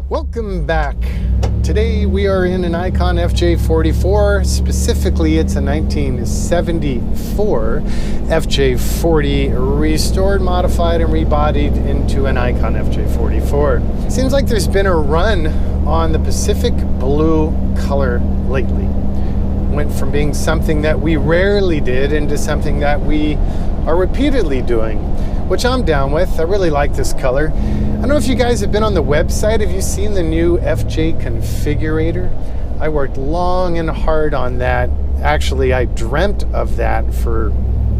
Welcome back. Today we are in an Icon FJ44. Specifically, it's a 1974 FJ40 restored, modified, and rebodied into an Icon FJ44. Seems like there's been a run on the Pacific blue color lately. Went from being something that we rarely did into something that we are repeatedly doing, which I'm down with. I really like this color. I don't know if you guys have been on the website. Have you seen the new FJ configurator? I worked long and hard on that. Actually, I dreamt of that for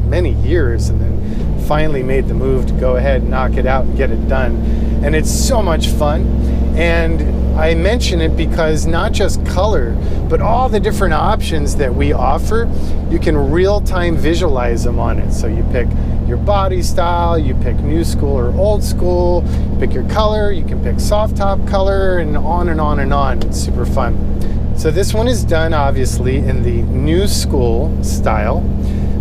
many years and then finally made the move to go ahead and knock it out and get it done. And it's so much fun. And I mention it because not just color, but all the different options that we offer, you can real-time visualize them on it. So you pick your body style, you pick new school or old school, you pick your color, you can pick soft top color, and on and on and on. It's super fun. So this one is done obviously in the new school style.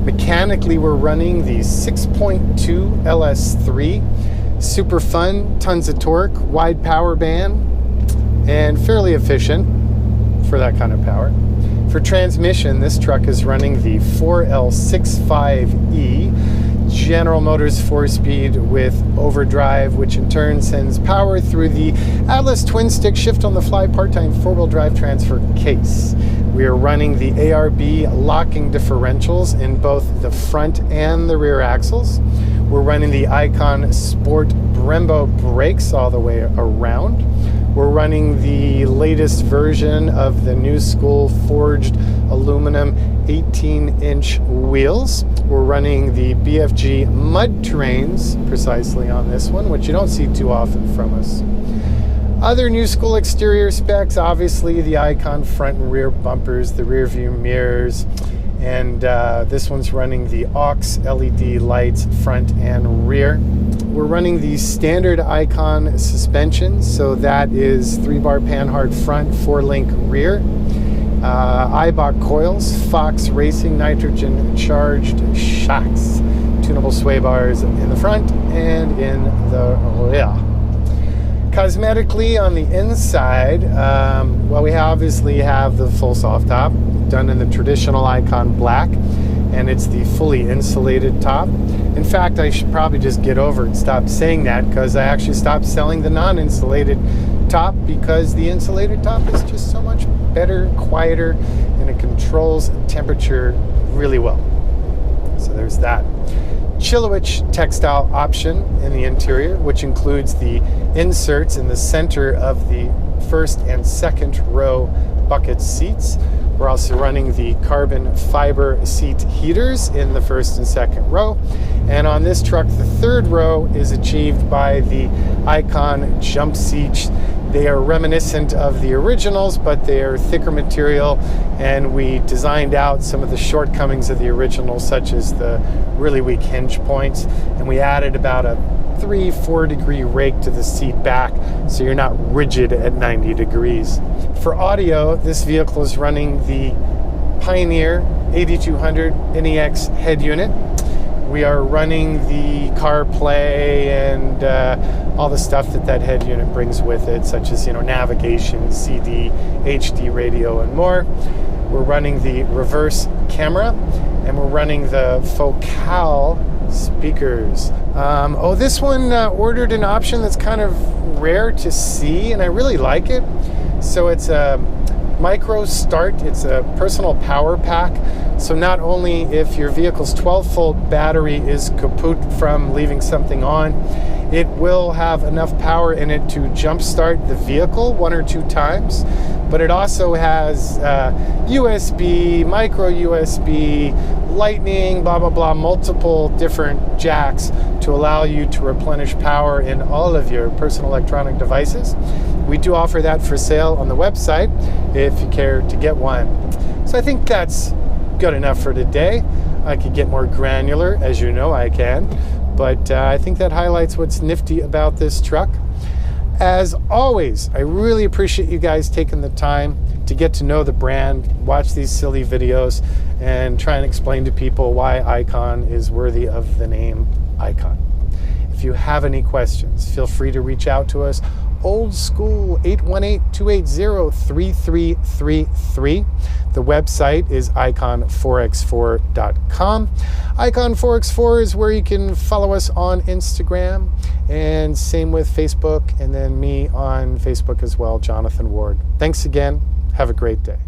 Mechanically, we're running the 6.2 LS3. Super fun, tons of torque, wide power band, and fairly efficient for that kind of power. For transmission, this truck is running the 4L65E General Motors 4-speed with overdrive, which in turn sends power through the Atlas twin-stick shift-on-the-fly part-time four-wheel drive transfer case. We are running the ARB locking differentials in both the front and the rear axles. We're running the Icon Sport Brembo brakes all the way around. We're running the latest version of the new school forged aluminum 18-inch wheels. We're running the BFG mud terrains precisely on this one, which you don't see too often from us. Other new school exterior specs, obviously the Icon front and rear bumpers, the rear view mirrors, and this one's running the aux LED lights front and rear. We're running the standard Icon suspension, so that is 3-bar Panhard front, 4-link rear. Eibach coils, Fox Racing nitrogen charged shocks, tunable sway bars in the front and in the rear. Cosmetically on the inside, well, we obviously have the full soft top done in the traditional Icon black, and it's the fully insulated top. In fact, I should probably just get over and stop saying that, because I actually stopped selling the non-insulated top because the insulated top is just so much better, quieter, and it controls temperature really well. So there's that. Chilowich textile option in the interior, which includes the inserts in the center of the first and second row bucket seats. We're also running the carbon fiber seat heaters in the first and second row. And on this truck, the third row is achieved by the Icon jump seats. They are reminiscent of the originals, but they are thicker material, and we designed out some of the shortcomings of the original, such as the really weak hinge points, and we added about a 3-4 degree rake to the seat back, so you're not rigid at 90 degrees. For audio, this vehicle is running the Pioneer 8200 NEX head unit. We are running the CarPlay and all the stuff that head unit brings with it, such as navigation, CD, HD radio, and more. We're running the reverse camera, and we're running the Focal speakers. This one ordered an option that's kind of rare to see, and I really like it. So it's a micro start. It's a personal power pack. So not only if your vehicle's 12-volt battery is kaput from leaving something on, it will have enough power in it to jumpstart the vehicle 1 or 2 times, but it also has USB, micro USB, lightning, blah, blah, blah, multiple different jacks to allow you to replenish power in all of your personal electronic devices. We do offer that for sale on the website if you care to get one. So I think that's good enough for today. I could get more granular, as you know I can, but I think that highlights what's nifty about this truck. As always, I really appreciate you guys taking the time to get to know the brand, watch these silly videos, and try and explain to people why Icon is worthy of the name Icon. If you have any questions, feel free to reach out to us old school 818-280-3333. The website is icon4x4.com. Icon4x4 is where you can follow us on Instagram, and same with Facebook, and then me on Facebook as well, Jonathan Ward. Thanks again. Have a great day.